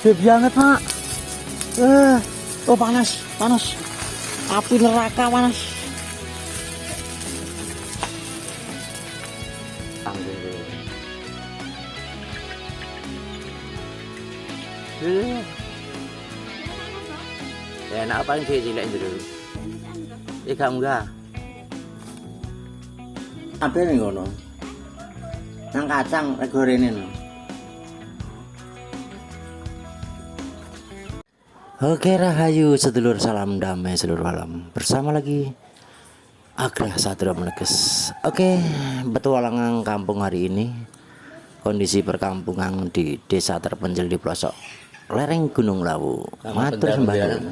gede banget, Mak. Oh panas, panas. Api neraka panas. Tanggung dulu. Ya enak paling cilik dulu. Gak enggak. Apa nih ngono? Nang kacang regorene no. Oke rahayu sedulur, salam damai seluruh alam. Bersama lagi Agra Satria Meneges. Oke, petualangan kampung hari ini. Kondisi perkampungan di desa terpencil di pelosok lereng Gunung Lawu. Matur sembahyang.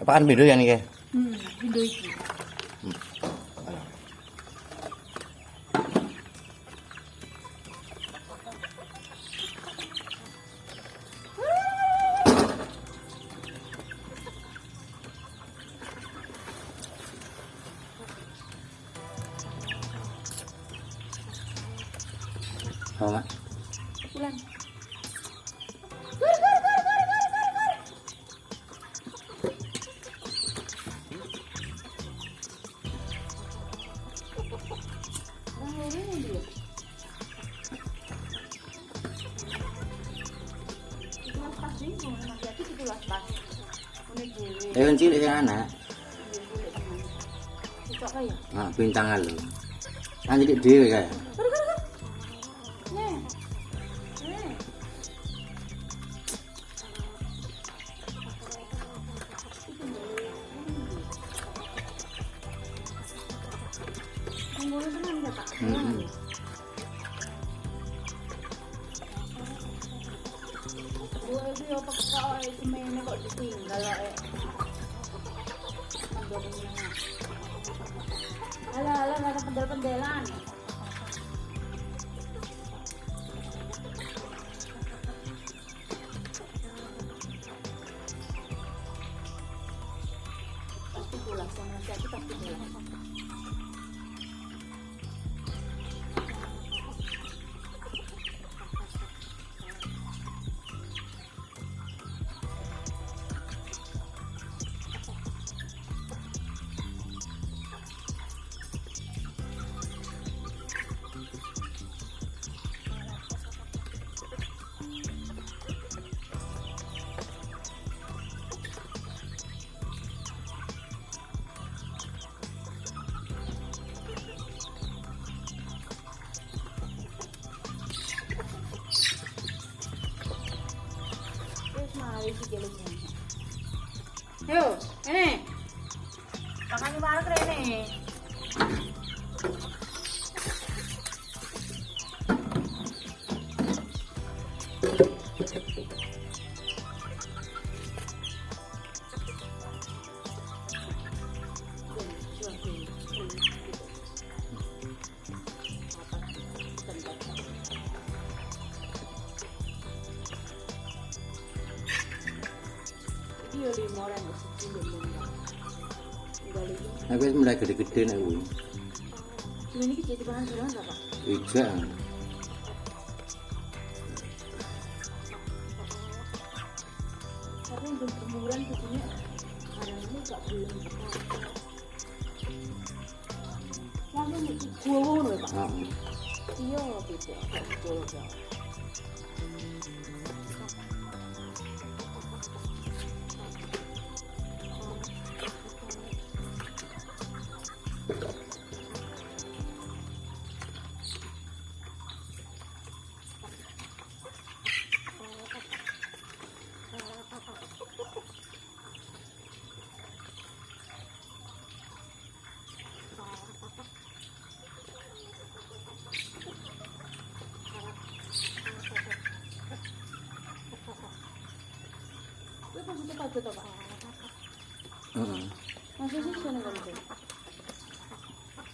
Apaan bidu ya nih ke? Bidu iki. Oh, Mak. Pulang. Cilik ya anak. Nah, bintangan lho. Kan cilik dhewe kae. Alah, nggak ada pendel-pendelan. Pasti pulang sama nanti pasti pulang. Yo, ini. Makanya marah rene. Iya, lima orang Aku mulai gede-gede nek kuwi. ini jadi bahan jalan apa? Ija. Tapi untuk perbulan begini, kadang ini gak belum. Langsung gua loh Pak. Iya, beda. Beda. Maksudnya padu toh Pak? Maksudnya sih sana kali deh.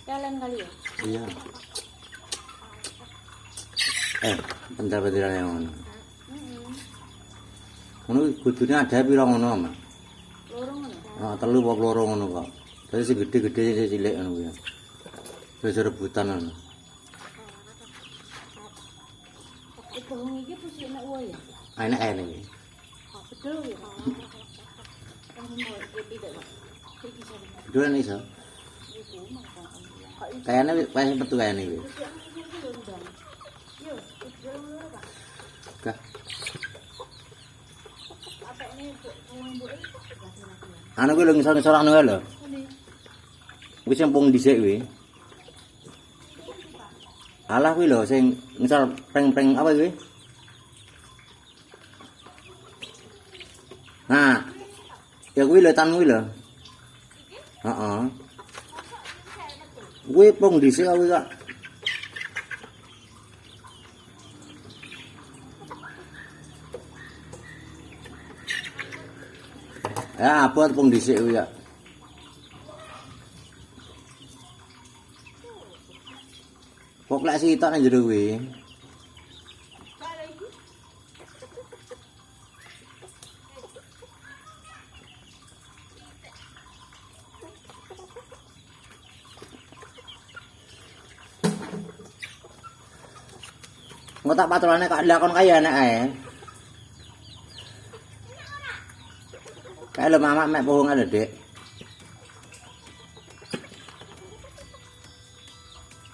Jalan kali ya? Iya. Bentar-bentar yang ngono. Ngono kudune ada pira ngono, Mak? Lorong ngono. Telu apa loro ngono kok. Dadi sing gede-gede sing cilik ngono kuwi. Wis rebutan ngono. Bengi iki pusing nek wae ya. Enak ini. Betul ya. Kan mau tidak Pak. Duluan iso. Kayaknya wis metu kayaknya iki. Yo, itu Pak. Kah. Apa ini Bu? Anu kuwi lho ngisor-ngisor anu lho. Wis sempung dhisik kuwi. Alah kuwi lho sing ngisor pring-pring apa kuwi? Nah. Ya kuwi lho tan kuwi lho. Heeh. Kuwi pung dhisik kuwi kok. Ya, abot pung dhisik kuwi kok. Kok lek sitok nang jero kuwi. Engko tak patrolane kok lakon kaya enak ae. Kae lho mamak mek pohongan lho, Dik.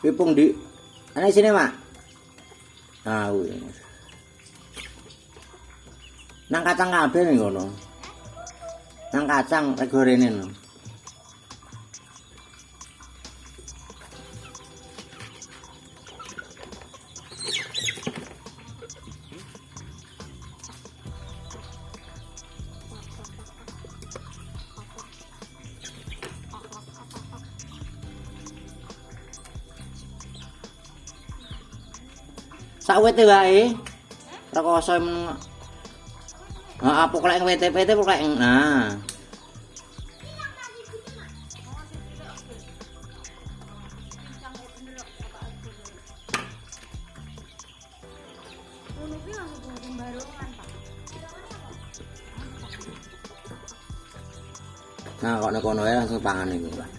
Pipung di ana sini, Mak. Ah, kuwi. Nang kacang kabeh ning ngono. Nang kacang rego rene no. Sawete wae. Rekoso men. Heeh, pokoke WTPT pokoke nah. Nah, kok nek kono wae langsung pangan iku, Pak.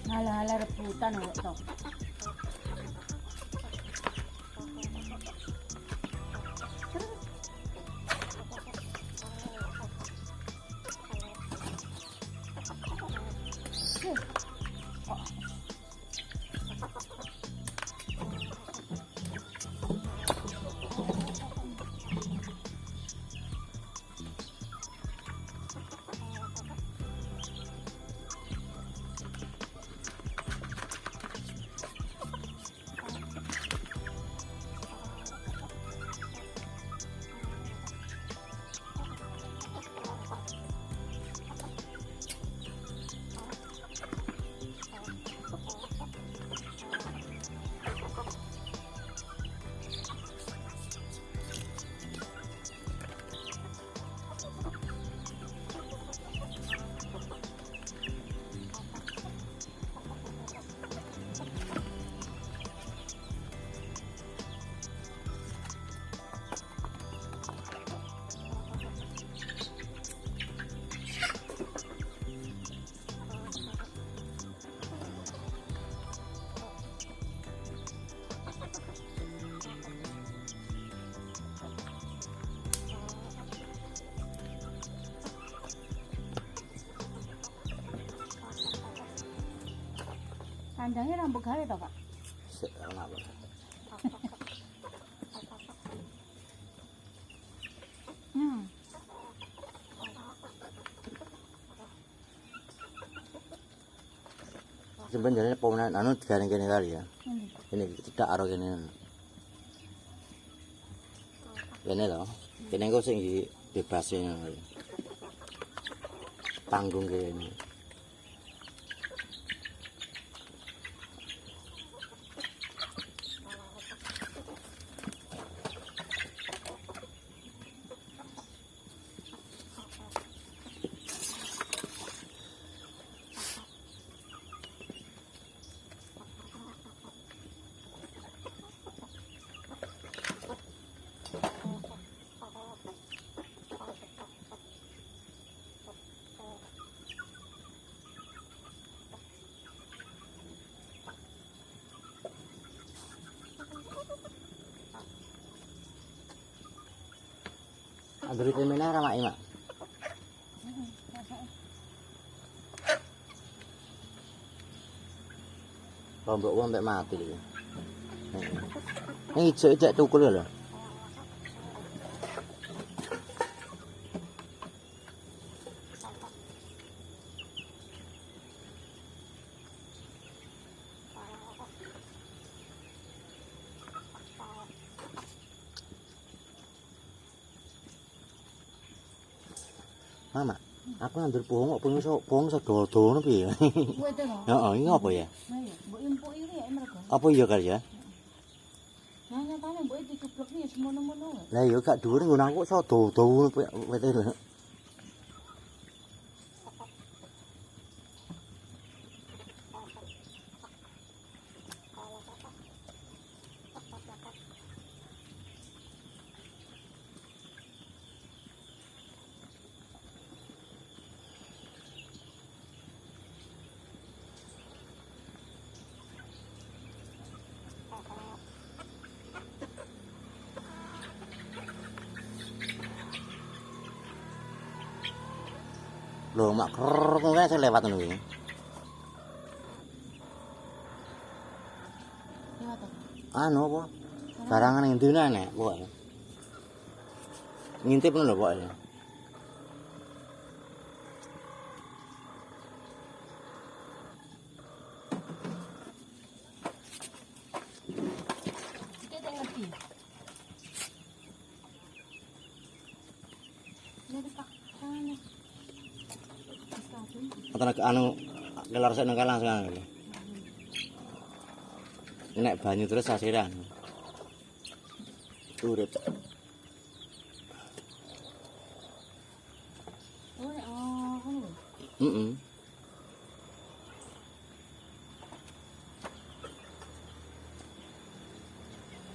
Hala-hala rebutan kok to. Kandangnya rambut gawe to, Pak? Sik ora apa. Sebenarnya pemenang anu gane-gane kali ya. Ini tidak aro kene. Kene lho. Kene kok sing dibebasin. panggung kene. Anduri temene ra mak mak. Lombok wong sampai mati iki. Ini ijek tukul lho. Mama, aku nandur pohon kok pohon sedodo ngono piye? Buat itu. Heeh, iki apa ya? Nah ya, mbok empuk iki ya mereka. Apa iya kali ya? Nah nyatane mbok dicuplok nih semono-mono. Lah iya gak dhuwur ngono aku sedodo ngono wete lho. Lho mak krrr kok saya lewat ngono iki. Lewat apa? Anu apa? Barangan ning ndi nek pokoke. Ngintip ngono lho pokoke. Kita tak ngerti. Jadi pak, sana. Antara anu kelar sik nang langsung ngene. Nek banyu terus sasiran. Urip. Oh, ngono. Heeh.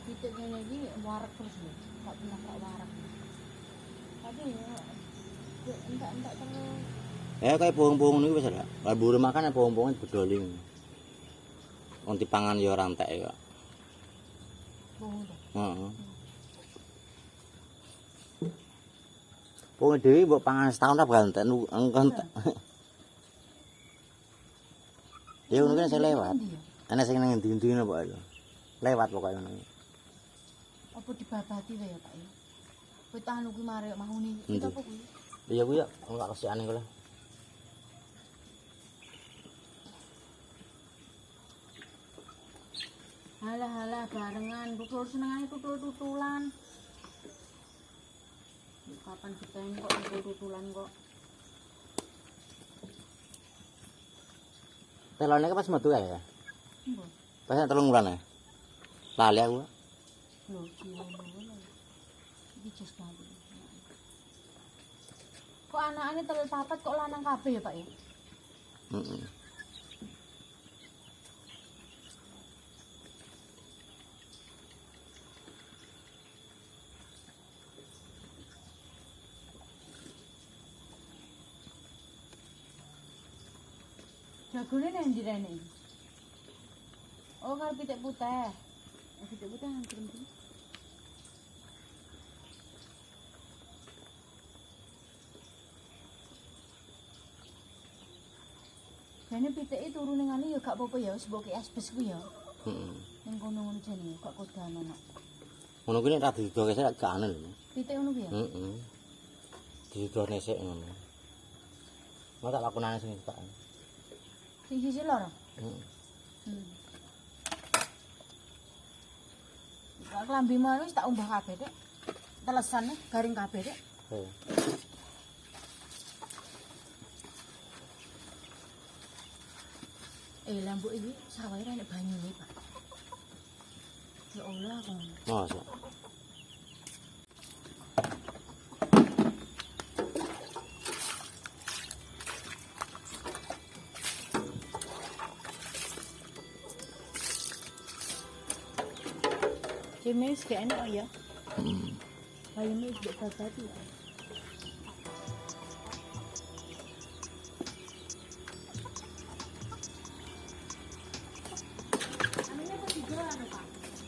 Kita ngene iki warak terus lho. Tak pernah tak warak. Tapi ya enggak terlalu. Ya kayak pohon-pohon ini wis ada. Lah buru makan pohon-pohon bedoli. Wong dipangan ya ora entek ya. Bohong tuh. Heeh. Pohon dhewe mbok pangan setahun ta bakal entek entek. Ya ngono kan saya lewat. Ana sing nang ndi-ndi ngono pokoke. Lewat pokoke ngono. Apa dibabati wae ya, Pak ya? Kowe anu kuwi marek mahuni. Itu apa kuwi? Iya kuwi ya, enggak kesikane kula. Halah barengan, tutul senengane tutul-tutulan. Kapan kita kok tutul-tutulan kok. Telone pas metu kae ya. Mbok. Pas 3 wulan ya. Lali aku. Lho, jiwa-jiwa. Iki jes kabeh. Kok anakane telur papat kok lanang kabeh ya, Pak ya? Heeh. Jagone nang ndi rene iki? Oh, karo pitik putih. Pitik putih nang ndi? Jane pitike turu ning ngene ya gak apa-apa ya, wis mboke asbes kuwi ya. Heeh. Ning kono ngono jane kok kodanan kok. Ngono kuwi nek ra didoke sik gak anu lho. Pitik ngono kuwi ya. Heeh. Didone sik ngono. Mau tak lakonane sing tak. Sing sisi loro. Heeh. Kok klambimu wis tak umbah kabeh, Dik. Telesan garing kabeh, Dik. Oke. Lambu ini sawahnya ada banyu nih Pak. Ya Allah kon. Masa. Jemis kayak enak ya. Hmm. Bayamnya juga tadi ya.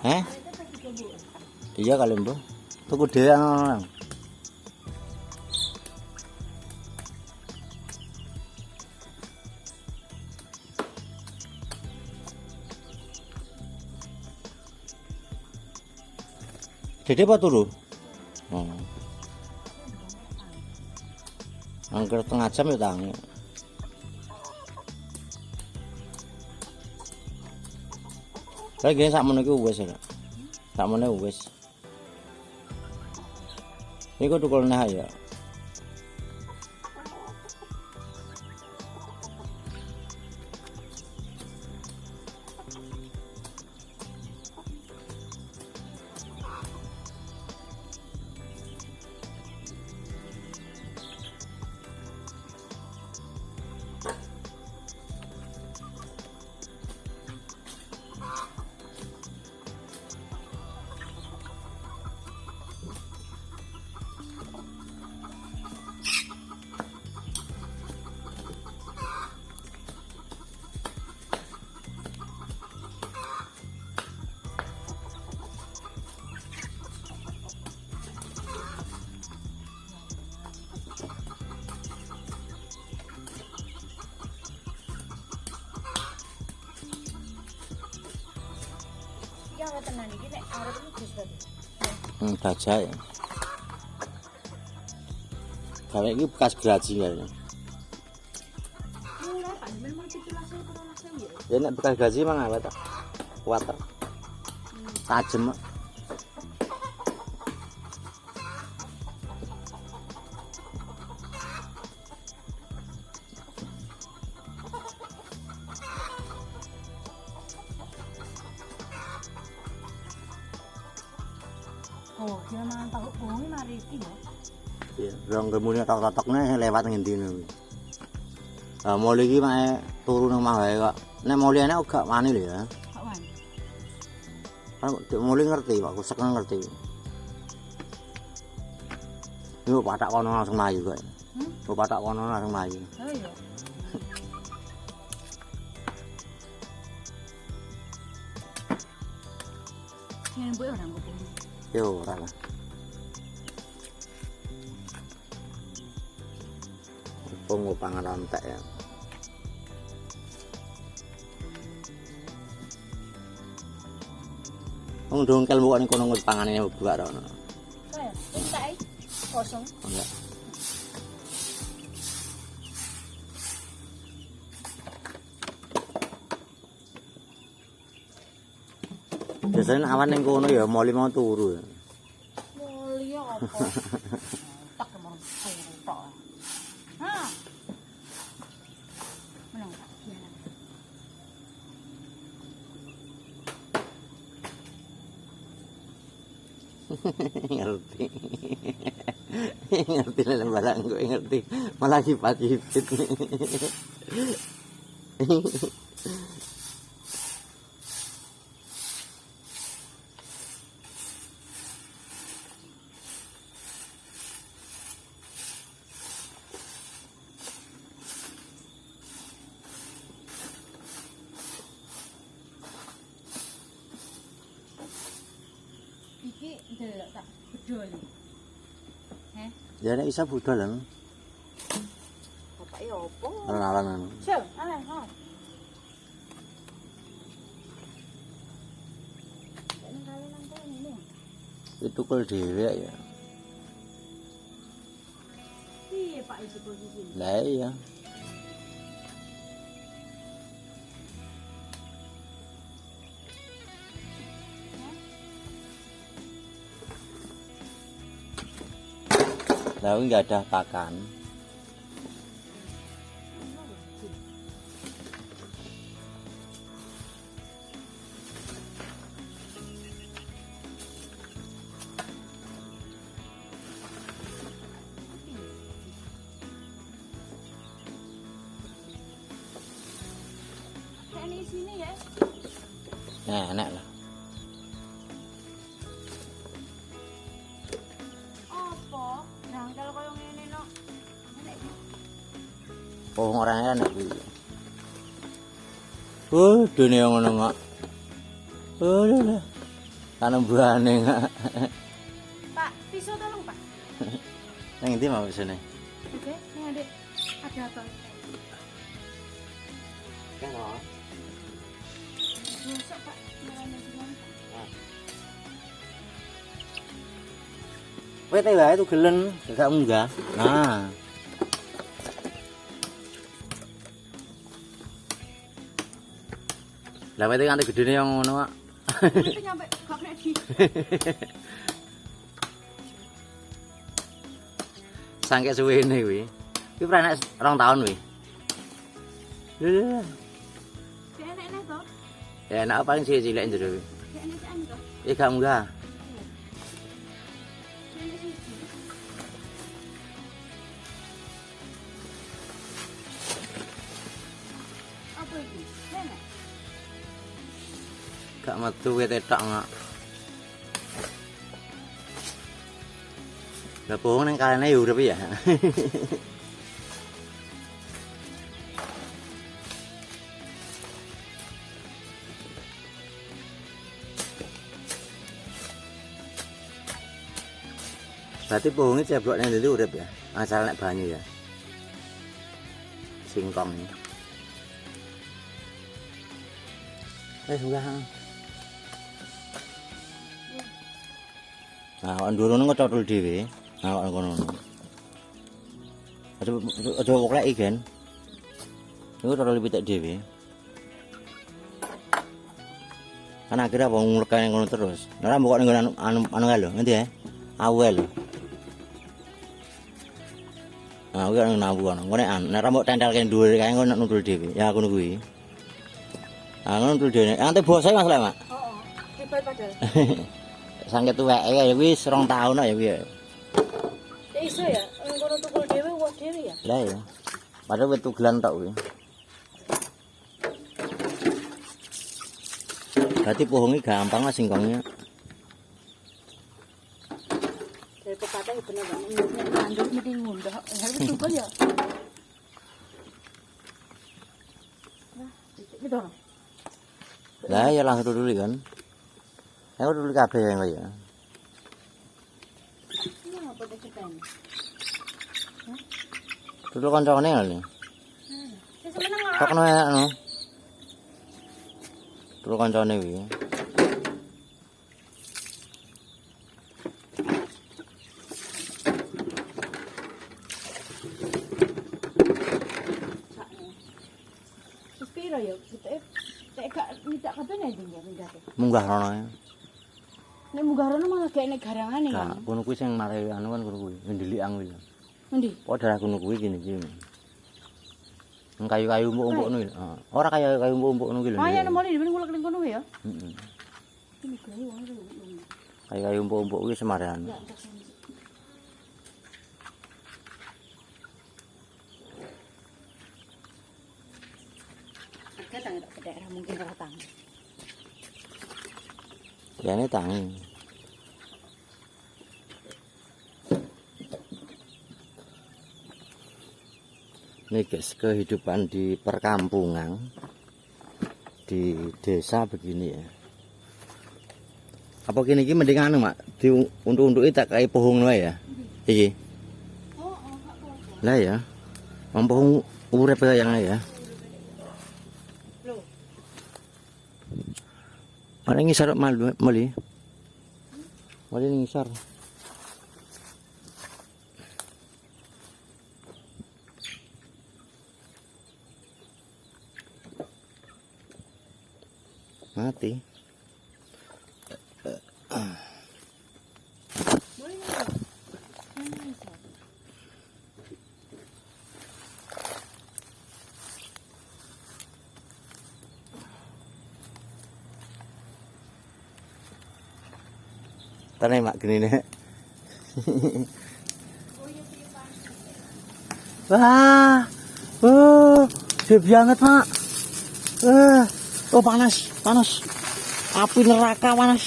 Eh? Iya kali mbak. Tuku dhewe ana. Dede apa turu? Angker tengah jam ya tangi. Lagi sak meneh ku wis ya. Sak meneh wis. Iku tukul nah ya. Ya apa tenan iki nek arep iki Gus tadi. Bajak ya. Kalau ini bekas graji ya. Murah Pak, memang 17.000 ya. Ya nek bekas graji mang awet tak. Kuat tak. Tajem. Oh, dia mangan tahu bongi mari iki ya. Ya, rong kemune tok-tokne lewat ngendine. Lah mule iki mae turu nang omah wae kok. Nek mule enek gak wani lho ya. Kak Wan. Kan dek mule ngerti, Pak, kusek ngerti. Yo patak kono langsung mlayu kok. Yo patak kono langsung mlayu. Oh iya. Yang mbok ora mbok. Yo ora lah. Pongo pangan rontek ya. Wong dongkel mbok ning kono pangane buak rono. Saya, entek kosong. Enggak. Biasanya awan ning kono ya moli mau turu. Mulia apa? Tak kemana turu tok. Hah? Menang tak biaran. Ngerti. Ngerti lah barang gue ngerti. Malah sifat-sifat. Iki delok tak bedol. Heh, Ya nek isa budal lah. bapak ya opo? Alon-alon. Cel, alah, ha. Nek kali nang kono ini. Itu kul dhewe ya. Piye Pak itu posisi? Lah iya. Lah enggak ada pakan. di sini ya. Nah, enak lah. Apa? Nah, kalau koyo ngene no. Enak iki. Pohon orangnya enak kuwi. Dunia ngono ngak. Lha. Tanam buahane ngak. Pak, pisau tolong, Pak. Nang ndi mau sini? Oke, ini ada apa? Karo. Rusak, Pak. Nyalanya gimana, Pak? Kowe teh wae tugelen, gak munggah. Nah. Lah wete nganti gedene yang ngono, Pak. Itu nyampe gak kena di. Sangke suwene kuwi. Kuwi pranek 2 tahun kuwi. Lha. Enak-enak toh? Ya enak paling cilik jero kuwi. Enak-enak toh? Gak munggah. Apa itu? Enak. Gak metu wete tok ngak. Lah pohon nang kalene ya urip ya. Berarti pohonnya ceblok nang ndi urip ya. Asal nek banyu ya. Singkong ini. Enggak. Nah, awak ndurune ngecotol dhewe. Awak ngono. Aja wokleki kan. Iku cotol pitik dhewe. Kan akhirnya wong ngrekane ngono terus. Ora mbok ning anu kae lho, ngendi ya? Awel. Nah, kuwi nang nabu ana. Ngono nek ora mbok tentelke dhuwur kae ngono nudul dhewe. Ya ngono kuwi. Ah ngono nudul dhewe. Ante bose Mas Lek, Mak. Oh, hebat padahal. Sangke tuweke ya wis 2 tahun ya kuwi. Ya iso ya, ngono tukul dhewe wah dhewe ya. Lah ya. Padahal wit tugelan tok kuwi. Berarti pohonnya gampang lah singkongnya. Dari pepatah itu bener banget. Nandur mesti ngundah. Harus tukul ya. Nah, itu dong. Lah ya langsung dulu kan. Aku dulu kabeh ya kaya. Ini apa tuh kita ini? Dulu kancane ngene. Saya seneng lah. Tok anu. Dulu kancane kuwi. Terus piro ya? Tek gak minta kabeh nek ndi ya mindake. Munggah rono. Nek munggah rono malah gak nek garangane Nah, kan. kono kuwi sing mari anu kan kono kuwi, ndelikan kuwi. Endi? Oh, daerah kono kuwi gini-gini. Nang kayu-kayu umpuk-umpuk ngono. Heeh. Ora kayu-kayu umpuk-umpuk ngono kuwi lho. Ah ya nemoni dhewe ngulek ning kono ya. Heeh. Ini gawe wong lho. Kayu-kayu umpuk-umpuk kuwi semarian. Ya entek sini. Agak tangi tak daerah mungkin ora tangi. Ya ini tangi. Ini guys, kehidupan di perkampungan di desa begini ya. Apa gini mending anu mak di untuk tak kayak pohon wae ya. Iki. Oh, gak apa-apa. Lah ya. Pohon urip yang ya. Loh, Mana ngisar mali? Mali ngisar. Mati. boleh enggak? Mana bisa? Tane mak gini nih. Oh iya sih, Pak. Wah, gede banget mak. Oh panas, panas. Api neraka panas.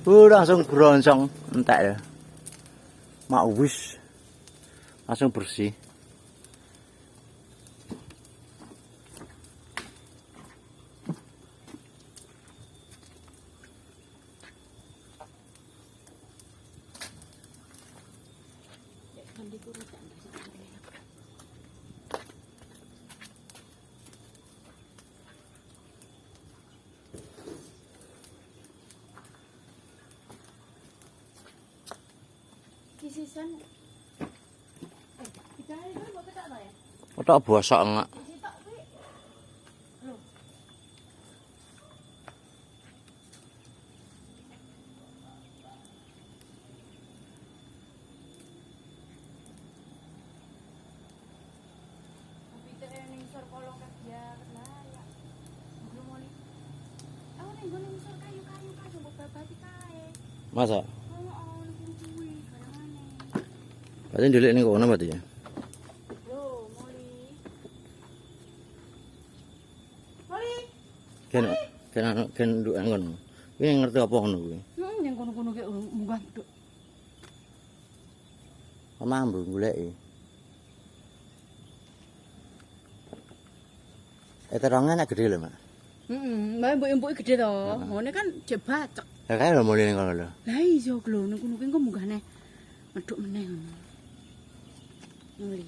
Langsung beroncong entek ya. Mak wis langsung bersih. Kisisan. Kita hari kan mau ketak ya? Otak bosok enggak. Sitok kuwi. Lho. Peter ning sor kolong kerja lah ya. Belum mau nih. Aku ning nggon sor kayu-kayu kan mbok babati kae. Masa? Oh, ning kuwi barangane. Berarti ndelik ning kono berarti ya. Loh, Moli. Moli. Ken ndukan ngono. Kuwi ngerti apa ngono kuwi? Yang kono-kono kayak munggah tuh. Mambu goleki. Terongnya enak gede lho, Mak. Mbak mbok gede to. Ngene kan jek bacek. Ya kae lho mulih ning kono lho. Lah iya lho ning kono kuwi engko munggahne medhuk meneh ngono. Muli.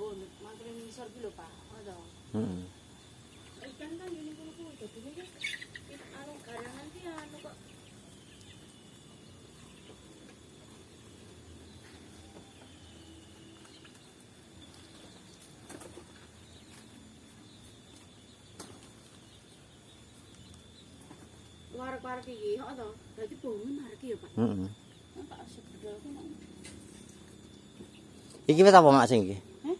Oh, makan misal dulu Pak. Ada. Heeh. Ikan kan ini kuno-kuno dadine kan anu garangan ki anu kok. Warak-warak iki, heeh to. Dadi bongen arek iki ya, Pak. Heeh. Tak asik bedol ki nang. Iki wis apa Mak sing iki? Heh?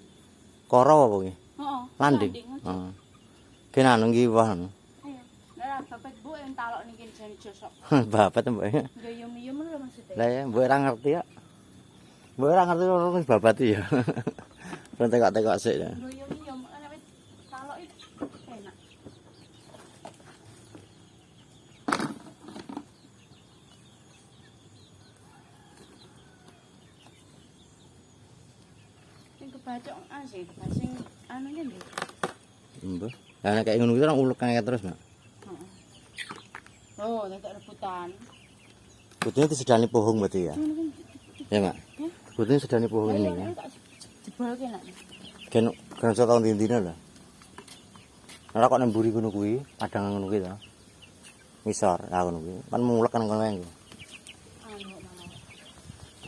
Koro apa iki? Heeh. Landing. Heeh. Kene anu iki wah. Ayo. Lah bapak Bu yang talok niki jane josok. Babat mbok. Ya yum-yum lho maksudnya. Lah ya, mbok ora ngerti ya. Mbok ora ngerti ngono wis babat ya. Ben tekok-tekok sik ya. Lho yum-yum ana wis talok itu enak. Sing kebacok asik, sing anunya lho. Mbah. Lah nek kayak ngono kuwi ora ulek kae terus, Mak. Heeh. Oh, tak rebutan. Kudune disedani pohong berarti ya. Ya, Mak. Heh? Kudune sedani pohong ini ya. Jebol ki enak. Kan iso tau ndine lho. Ora kok nemburi ngono kuwi, padang ngono kuwi to. Ngisor, lah ngono kuwi. Kan mulek kan kono wae. Anu malah.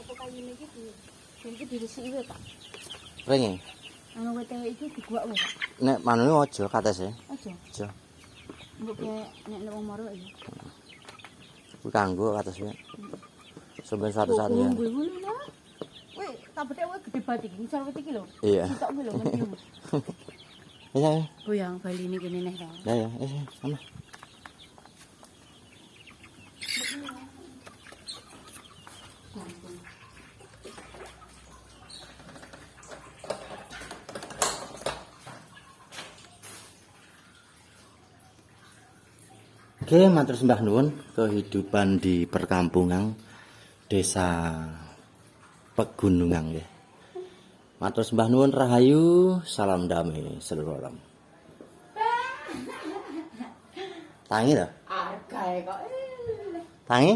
Apa kayune iki iki diresiki wae, Pak. Ringe. Anu wete iki diguak wae, Pak. Nek manune aja katese. Aja. Aja. Mbok nek nek wong maro ya. Kuwi kanggo katese. Sampai suatu saat ya. Gue ngono lah. Wih, tak betek wae gede banget iki, ngisor wet iki lho. Iya. Sitok kuwi lho ngene. Ya, ya. Goyang bali ini kene neh to. Ya, ya. Sama. Oke, matur sembah nuwun kehidupan di perkampungan desa pegunungan ya. Matur sembah nuwun rahayu, salam damai seluruh alam. Tangi dah. Argae kok. Tangi?